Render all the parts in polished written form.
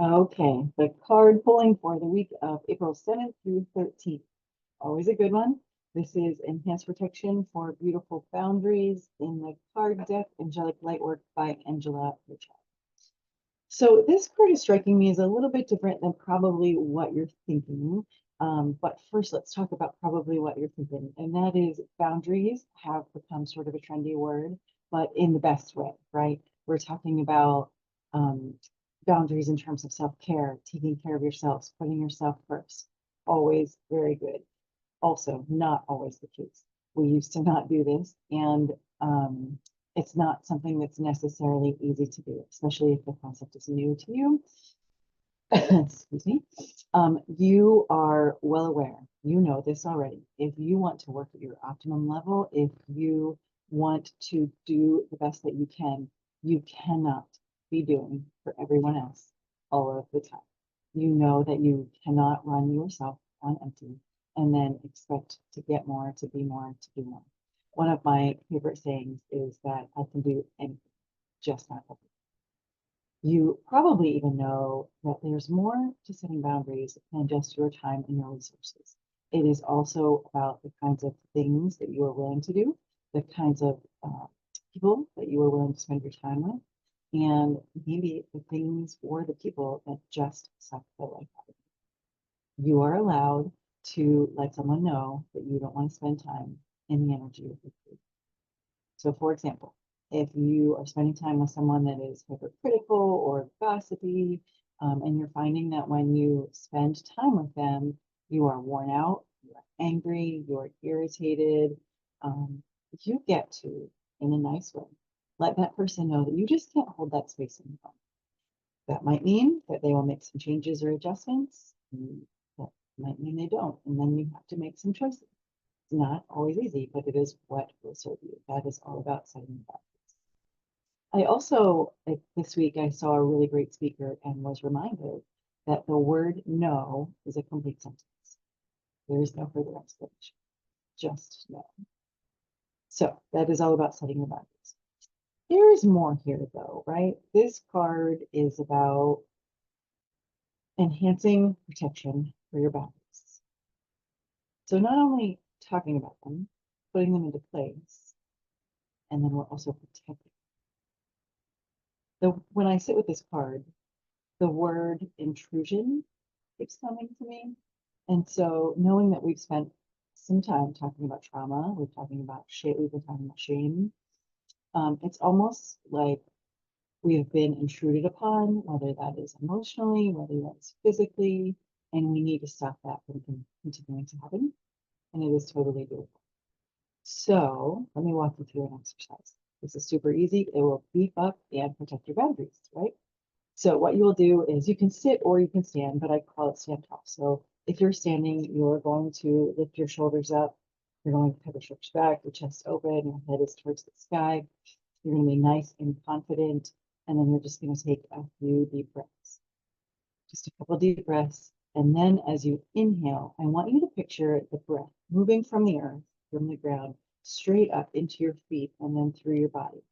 Okay, the card pulling for the week of April 7th through 13th. Always a good one. This is Enhanced Protection for Beautiful Boundaries in the card deck, Angelic Lightwork by Angela Richard. So this card is striking me as a little bit different than probably what you're thinking. But first, let's talk about probably what you're thinking, and that is boundaries have become sort of a trendy word, but in the best way, right? We're talking about um, boundaries in terms of self-care, taking care of yourselves, putting yourself first. Always very good. Also, not always the case. We used to not do this, and it's not something that's necessarily easy to do, especially if the concept is new to you. Excuse me. You are well aware, you know this already. If you want to work at your optimum level, if you want to do the best that you cannot be doing for everyone else all of the time. You know that you cannot run yourself on empty and then expect to get more, to be more, to do more. One of my favorite sayings is that I can do anything, just not everything. You probably even know that there's more to setting boundaries than just your time and your resources. It is also about the kinds of things that you are willing to do, the kinds of people that you are willing to spend your time with, and maybe the things or the people that just suck the life out of you. You are allowed to let someone know that you don't want to spend time and the energy with you. So, for example, if you are spending time with someone that is hypercritical or gossipy, and you're finding that when you spend time with them, you are worn out, you are angry, you're irritated, um, you get to, in a nice way, let that person know that you just can't hold that space anymore. That might mean that they will make some changes or adjustments. That might mean they don't. And then you have to make some choices. It's not always easy, but it is what will serve you. That is all about setting boundaries. I also, like this week, I saw a really great speaker and was reminded that the word no is a complete sentence. There is no further explanation, just no. So that is all about setting your boundaries. There is more here, though, right? This card is about enhancing protection for your boundaries. So not only talking about them, putting them into place, and then we're also protecting. When I sit with this card, the word intrusion keeps coming to me. And so knowing that we've spent some time talking about trauma, we've been talking about shame, it's almost like we have been intruded upon, whether that is emotionally, whether that is physically, and we need to stop that from continuing to happen. And it is totally doable. So let me walk you through an exercise. This is super easy. It will beef up and protect your boundaries, right? So what you will do is you can sit or you can stand, but I call it stand tall. So if you're standing, you're going to lift your shoulders up. You're going to have your shoulders back, your chest open, your head is towards the sky. You're going to be nice and confident. And then you're just going to take a few deep breaths. Just a couple deep breaths. And then as you inhale, I want you to picture the breath moving from the earth, from the ground, straight up into your feet and then through your body.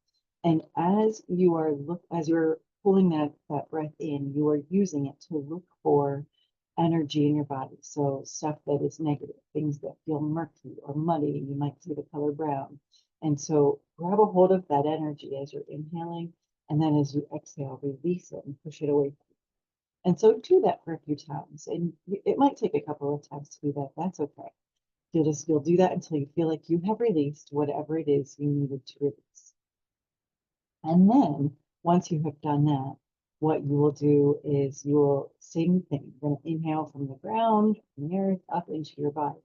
And as you're pulling that breath in, you are using it to look for energy in your body. So stuff that is negative, things that feel murky or muddy, you might see the color brown. And so grab a hold of that energy as you're inhaling, and then as you exhale, release it and push it away from you. And so do that for a few times. And it might take a couple of times to do that. That's okay. You'll do that until you feel like you have released whatever it is you needed to release. And then once you have done that, what you will do is you will, same thing, you're going to inhale from the ground, from the earth, up into your body.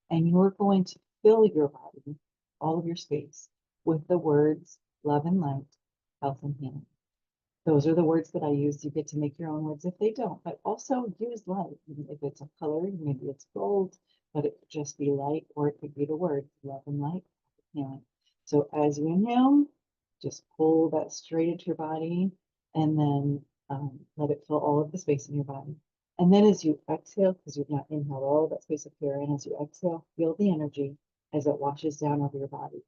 And you're going to fill your body, all of your space, with the words love and light, health and healing. Those are the words that I use. You get to make your own words if they don't, but also use light. If it's a color, maybe it's gold, but it could just be light, or it could be the word love and light, healing. So as you inhale, just pull that straight into your body and then let it fill all of the space in your body. And then as you exhale, because you've not inhaled all of that space up here, and as you exhale, feel the energy as it washes down over your body.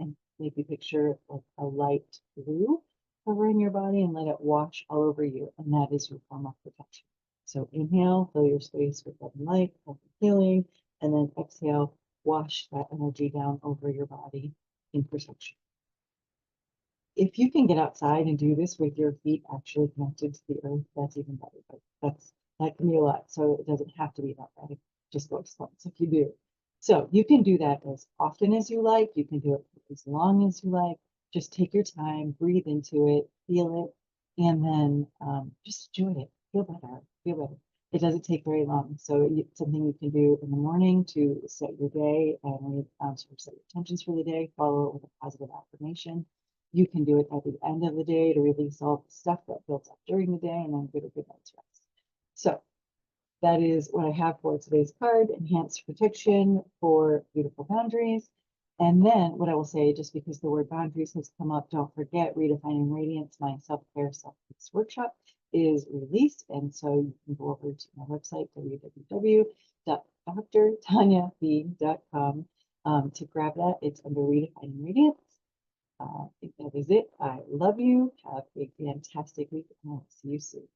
And maybe picture like a light blue covering your body and let it wash all over you. And that is your form of protection. So inhale, fill your space with love and light, health and healing, and then exhale, wash that energy down over your body in protection. If you can get outside and do this with your feet actually connected to the earth, that's even better. But that can be a lot. So it doesn't have to be that way. Just go once if you do. So you can do that as often as you like. You can do it as long as you like. Just take your time, breathe into it, feel it, and then just enjoy it. Feel better. Feel better. It doesn't take very long. So it's something you can do in the morning to set your day and sort of set your intentions for the day. Follow it with a positive affirmation. You can do it at the end of the day to release all the stuff that built up during the day and then get a good night's rest. So that is what I have for today's card, Enhanced Protection for Beautiful Boundaries. And then what I will say, just because the word boundaries has come up, don't forget Redefining Radiance, my self-care, self-peace workshop is released. And so you can go over to my website, www.drtanyaB.com to grab that. It's under Redefining Radiance. I think that is it. I love you. Have a fantastic week, and I'll see you soon.